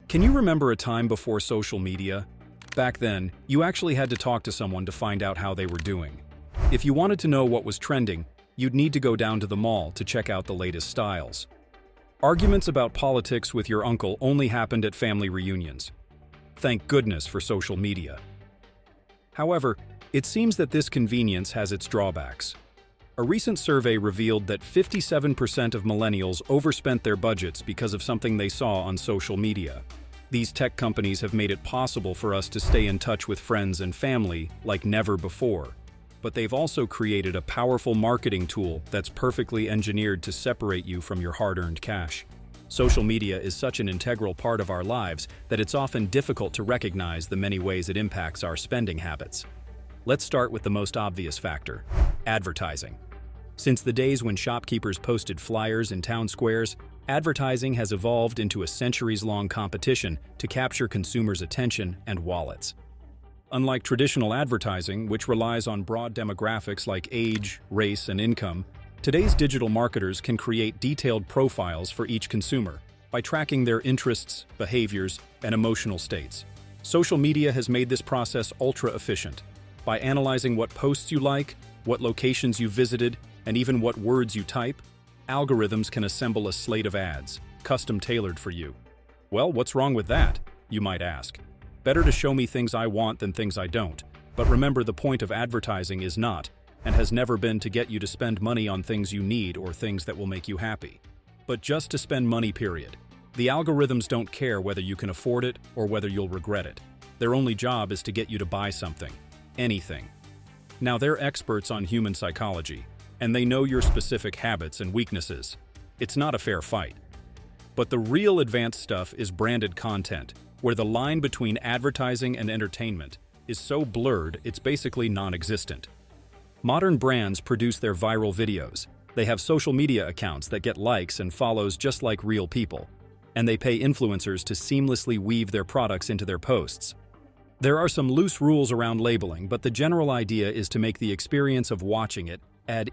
Can you remember a time before social media? Back then, you actually had to talk to someone to find out how they were doing. If you wanted to know what was trending, you'd need to go down to the mall to check out the latest styles. Arguments about politics with your uncle only happened at family reunions. Thank goodness for social media. However, it seems that this convenience has its drawbacks. A recent survey revealed that 57% of millennials overspent their budgets because of something they saw on social media. These tech companies have made it possible for us to stay in touch with friends and family like never before. But they've also created a powerful marketing tool that's perfectly engineered to separate you from your hard-earned cash. Social media is such an integral part of our lives that it's often difficult to recognize the many ways it impacts our spending habits. Let's start with the most obvious factor: advertising. Since the days when shopkeepers posted flyers in town squares, advertising has evolved into a centuries-long competition to capture consumers' attention and wallets. Unlike traditional advertising, which relies on broad demographics like age, race, and income, today's digital marketers can create detailed profiles for each consumer by tracking their interests, behaviors, and emotional states. Social media has made this process ultra-efficient. By analyzing what posts you like, what locations you visited, and even what words you type, algorithms can assemble a slate of ads, custom-tailored for you. Well, what's wrong with that, you might ask? Better to show me things I want than things I don't. But remember, the point of advertising is not, and has never been, to get you to spend money on things you need or things that will make you happy, but just to spend money, period. The algorithms don't care whether you can afford it or whether you'll regret it. Their only job is to get you to buy something, anything. Now, they're experts on human psychology, and they know your specific habits and weaknesses. It's not a fair fight. But the real advanced stuff is branded content, where the line between advertising and entertainment is so blurred it's basically non-existent. Modern brands produce their viral videos. They have social media accounts that get likes and follows just like real people, and they pay influencers to seamlessly weave their products into their posts. There are some loose rules around labeling, but the general idea is to make the experience of watching it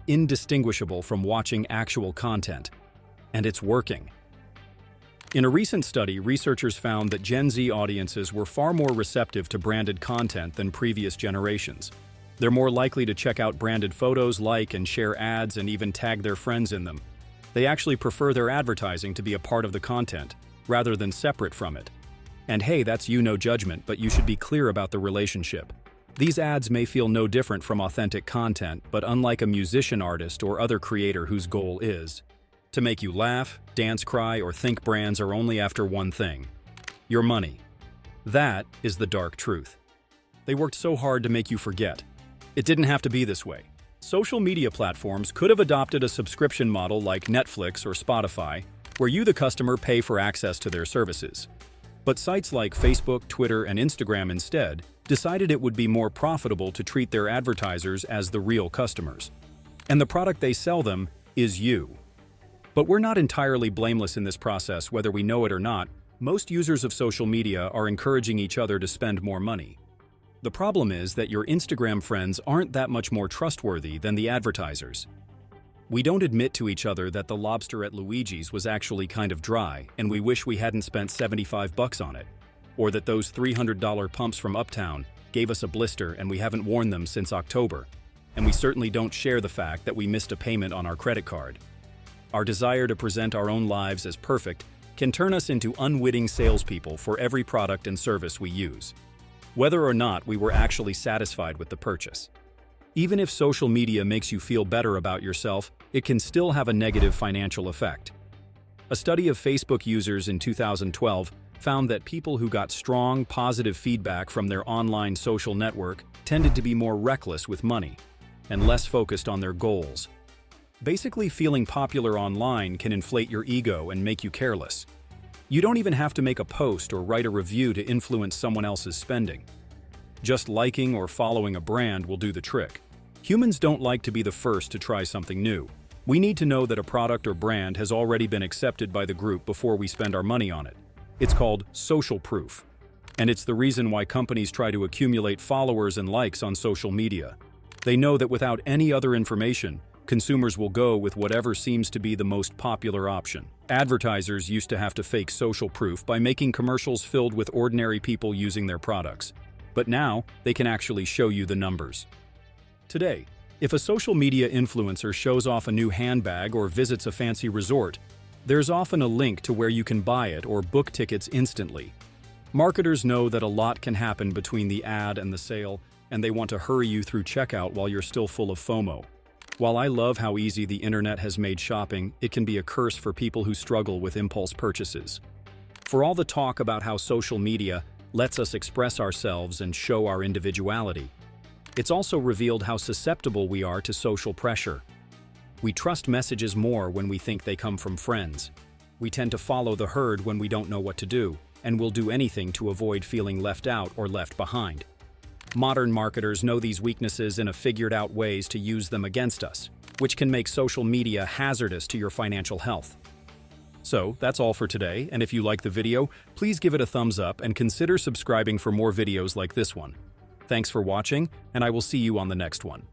indistinguishable from watching actual content. And it's working. In a recent study, researchers found that Gen Z audiences were far more receptive to branded content than previous generations. They're more likely to check out branded photos, like and share ads, and even tag their friends in them. They actually prefer their advertising to be a part of the content, rather than separate from it. And hey, that's no judgment, but you should be clear about the relationship. These ads may feel no different from authentic content, but unlike a musician, artist, or other creator whose goal is to make you laugh, dance, cry, or think, brands are only after one thing: your money. That is the dark truth. They worked so hard to make you forget. It didn't have to be this way. Social media platforms could have adopted a subscription model like Netflix or Spotify, where you, the customer, pay for access to their services. But sites like Facebook, Twitter, and Instagram instead decided it would be more profitable to treat their advertisers as the real customers. And the product they sell them is you. But we're not entirely blameless in this process, whether we know it or not. Most users of social media are encouraging each other to spend more money. The problem is that your Instagram friends aren't that much more trustworthy than the advertisers. We don't admit to each other that the lobster at Luigi's was actually kind of dry, and we wish we hadn't spent $75 on it. Or that those $300 pumps from Uptown gave us a blister and we haven't worn them since October. And we certainly don't share the fact that we missed a payment on our credit card. Our desire to present our own lives as perfect can turn us into unwitting salespeople for every product and service we use, whether or not we were actually satisfied with the purchase. Even if social media makes you feel better about yourself, it can still have a negative financial effect. A study of Facebook users in 2012 found that people who got strong, positive feedback from their online social network tended to be more reckless with money and less focused on their goals. Basically, feeling popular online can inflate your ego and make you careless. You don't even have to make a post or write a review to influence someone else's spending. Just liking or following a brand will do the trick. Humans don't like to be the first to try something new. We need to know that a product or brand has already been accepted by the group before we spend our money on it. It's called social proof. And it's the reason why companies try to accumulate followers and likes on social media. They know that without any other information, consumers will go with whatever seems to be the most popular option. Advertisers used to have to fake social proof by making commercials filled with ordinary people using their products. But now, they can actually show you the numbers. Today, if a social media influencer shows off a new handbag or visits a fancy resort, there's often a link to where you can buy it or book tickets instantly. Marketers know that a lot can happen between the ad and the sale, and they want to hurry you through checkout while you're still full of FOMO. While I love how easy the internet has made shopping, it can be a curse for people who struggle with impulse purchases. For all the talk about how social media lets us express ourselves and show our individuality, it's also revealed how susceptible we are to social pressure. We trust messages more when we think they come from friends. We tend to follow the herd when we don't know what to do, and will do anything to avoid feeling left out or left behind. Modern marketers know these weaknesses and have figured out ways to use them against us, which can make social media hazardous to your financial health. So, that's all for today, and if you like the video, please give it a thumbs up and consider subscribing for more videos like this one. Thanks for watching, and I will see you on the next one.